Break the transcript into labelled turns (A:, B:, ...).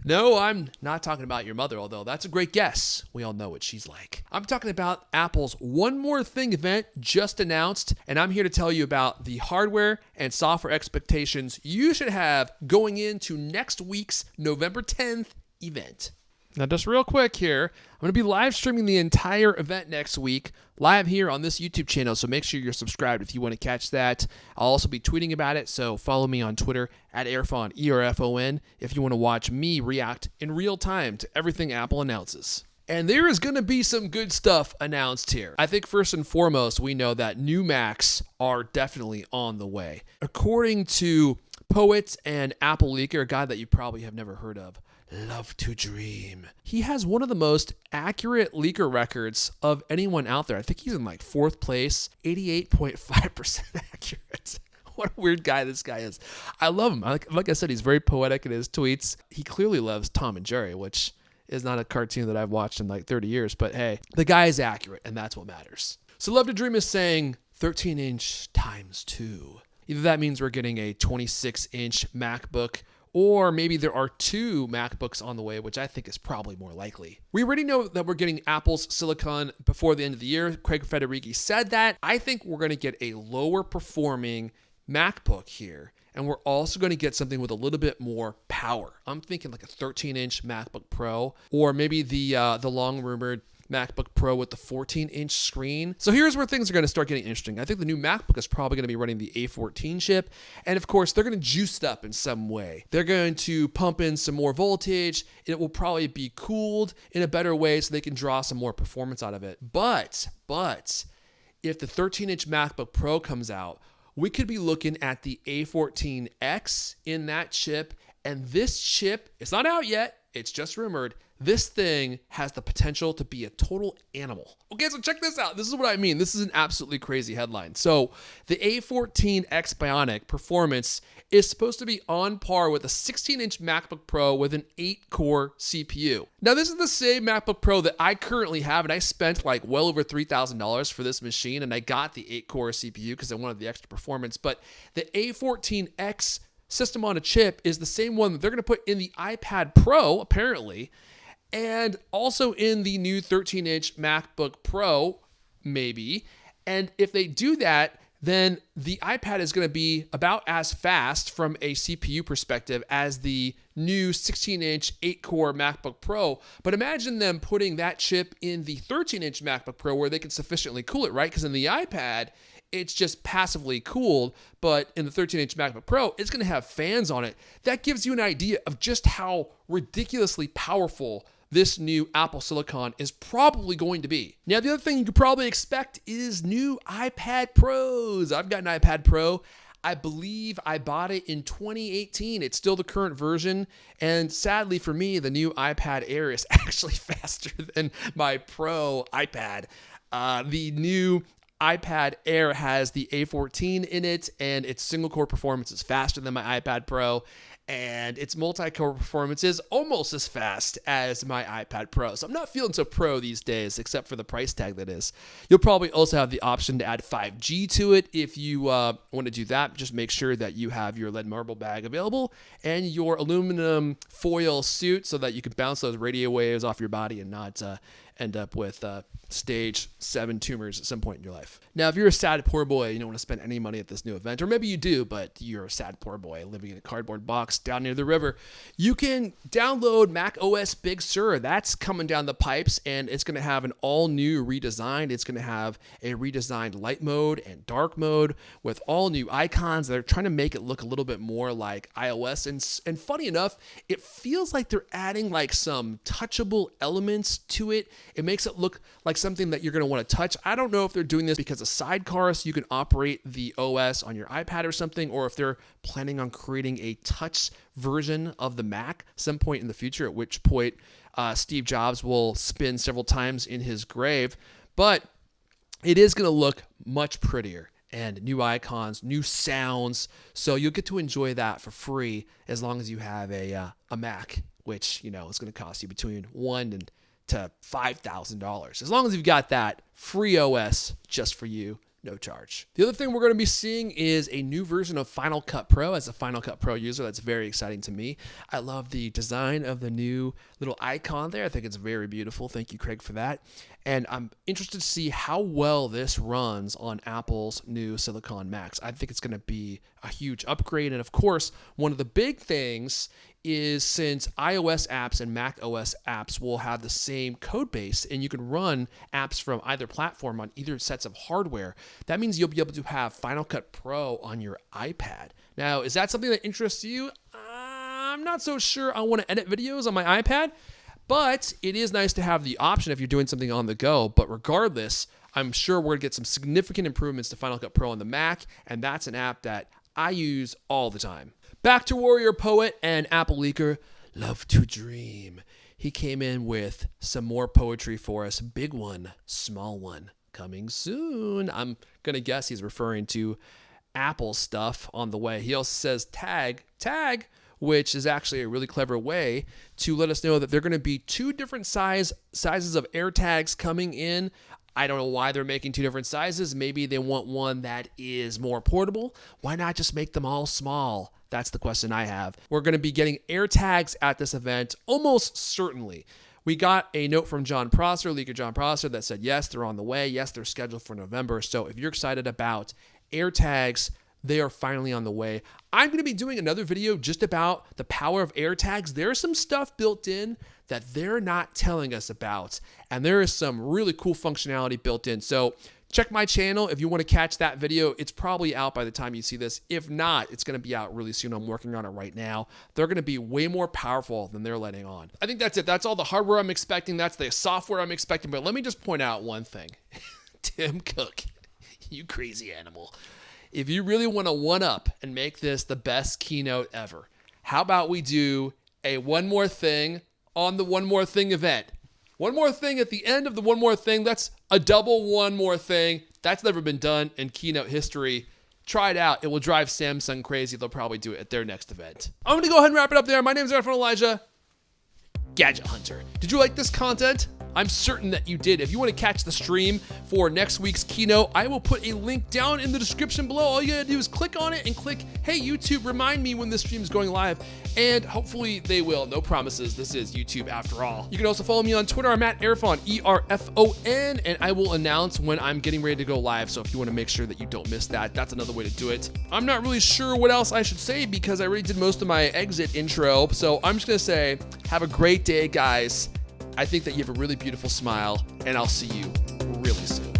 A: No, I'm not talking about your mother, although that's a great guess. We all know what she's like. I'm talking about Apple's One More Thing event just announced, and I'm here to tell you about the hardware and software expectations you should have going into next week's November 10th event. Now, just real quick here, I'm going to be live streaming the entire event next week, live here on this YouTube channel, so make sure you're subscribed if you want to catch that. I'll also be tweeting about it, so follow me on Twitter at Erfon, E-R-F-O-N, if you want to watch me react in real time to everything Apple announces. And there is going to be some good stuff announced here. I think first and foremost, we know that new Macs are definitely on the way. According to Poet and Apple Leaker, a guy that you probably have never heard of, Love to Dream. He has one of the most accurate leaker records of anyone out there. I think he's in like fourth place, 88.5% accurate. What a weird guy this guy is. I love him. Like I said, he's very poetic in his tweets. He clearly loves Tom and Jerry, which is not a cartoon that I've watched in like 30 years. But hey, the guy is accurate, and that's what matters. So Love to Dream is saying 13-inch times 2. Either that means we're getting a 26-inch MacBook, or maybe there are 2 MacBooks on the way, which I think is probably more likely. We already know that we're getting Apple's Silicon before the end of the year. Craig Federighi said that. I think we're going to get a lower performing MacBook here, and we're also going to get something with a little bit more power. I'm thinking like a 13-inch MacBook Pro, or maybe the long-rumored MacBook Pro with the 14-inch screen. So here's where things are going to start getting interesting. I think the new MacBook is probably going to be running the A14 chip. And of course, they're going to juice it up in some way. They're going to pump in some more voltage. It will probably be cooled in a better way so they can draw some more performance out of it. But if the 13-inch MacBook Pro comes out, we could be looking at the A14X in that chip. And this chip, it's not out yet. It's just rumored. This thing has the potential to be a total animal. Okay, so check this out. This is what I mean. This is an absolutely crazy headline. So the A14X Bionic performance is supposed to be on par with a 16-inch MacBook Pro with an 8-core CPU. Now, this is the same MacBook Pro that I currently have, and I spent like well over $3,000 for this machine, and I got the 8-core CPU because I wanted the extra performance. But the A14X system on a chip is the same one that they're going to put in the iPad Pro, apparently, and also in the new 13-inch MacBook Pro, maybe. And if they do that, then the iPad is going to be about as fast from a CPU perspective as the new 16-inch 8-core MacBook Pro. But imagine them putting that chip in the 13-inch MacBook Pro where they can sufficiently cool it, right? Because in the iPad, it's just passively cooled, but in the 13-inch MacBook Pro, it's going to have fans on it. That gives you an idea of just how ridiculously powerful this new Apple Silicon is probably going to be. Now, the other thing you could probably expect is new iPad Pros. I've got an iPad Pro. I believe I bought it in 2018. It's still the current version. And sadly for me, the new iPad Air is actually faster than my Pro iPad. The new iPad Air has the A14 in it, and its single-core performance is faster than my iPad Pro, and its multi-core performance is almost as fast as my iPad Pro. So I'm not feeling so pro these days, except for the price tag, that is. You'll probably also have the option to add 5G to it if you want to do that. Just make sure that you have your lead marble bag available and your aluminum foil suit so that you can bounce those radio waves off your body and not end up with stage 7 tumors at some point in your life. Now, if you're a sad poor boy, you don't want to spend any money at this new event, or maybe you do, but you're a sad poor boy living in a cardboard box down near the river, you can download Mac OS Big Sur. That's coming down the pipes, and it's going to have an all-new redesign. It's going to have a redesigned light mode and dark mode with all new icons. They're trying to make it look a little bit more like iOS, and funny enough, it feels like they're adding like some touchable elements to it. It makes it look like something that you're going to want to touch. I don't know if they're doing this because of Sidecar, so you can operate the OS on your iPad or something, or if they're planning on creating a touch version of the Mac some point in the future, at which point Steve Jobs will spin several times in his grave. But it is going to look much prettier, and new icons, new sounds, so you'll get to enjoy that for free as long as you have a Mac, which, you know, is going to cost you between $1,000 to $5,000. As long as you've got that free OS just for you, no charge. The other thing we're going to be seeing is a new version of Final Cut Pro. As a Final Cut Pro user, that's very exciting to me. I love the design of the new little icon there. I think it's very beautiful. Thank you, Craig, for that. And I'm interested to see how well this runs on Apple's new Silicon Macs. I think it's going to be a huge upgrade. And of course, one of the big things is since iOS apps and Mac OS apps will have the same code base and you can run apps from either platform on either sets of hardware, that means you'll be able to have Final Cut Pro on your iPad. Now, is that something that interests you? I'm not so sure I want to edit videos on my iPad, but it is nice to have the option if you're doing something on the go. But regardless, I'm sure we're going to get some significant improvements to Final Cut Pro on the Mac, and that's an app that I use all the time. Back to Warrior Poet and Apple Leaker, Love to Dream. He came in with some more poetry for us. Big one, small one, coming soon. I'm going to guess he's referring to Apple stuff on the way. He also says tag, which is actually a really clever way to let us know that there are going to be two different sizes of AirTags coming in. I don't know why they're making two different sizes. Maybe they want one that is more portable. Why not just make them all small? That's the question I have. We're going to be getting AirTags at this event, almost certainly. We got a note from John Prosser, leaker John Prosser, that said, yes, they're on the way. Yes, they're scheduled for November. So if you're excited about AirTags, they are finally on the way. I'm going to be doing another video just about the power of AirTags. There's some stuff built in that they're not telling us about, and there is some really cool functionality built in. So check my channel if you want to catch that video. It's probably out by the time you see this. If not, it's going to be out really soon. I'm working on it right now. They're going to be way more powerful than they're letting on. I think that's it. That's all the hardware I'm expecting. That's the software I'm expecting. But let me just point out one thing. Tim Cook, you crazy animal. If you really want to one-up and make this the best keynote ever, how about we do a One More Thing on the One More Thing event? One more thing at the end of the One More Thing. That's a double One More Thing. That's never been done in keynote history. Try it out. It will drive Samsung crazy. They'll probably do it at their next event. I'm going to go ahead and wrap it up there. My name is Erfon Elijah, Gadget Hunter. Did you like this content? I'm certain that you did. If you want to catch the stream for next week's keynote, I will put a link down in the description below. All you gotta do is click on it and click, hey, YouTube, remind me when this stream is going live. And hopefully they will. No promises. This is YouTube after all. You can also follow me on Twitter. I'm at Erfon, E-R-F-O-N, and I will announce when I'm getting ready to go live. So if you want to make sure that you don't miss that, that's another way to do it. I'm not really sure what else I should say because I already did most of my exit intro. So I'm just gonna say, have a great day, guys. I think that you have a really beautiful smile, and I'll see you really soon.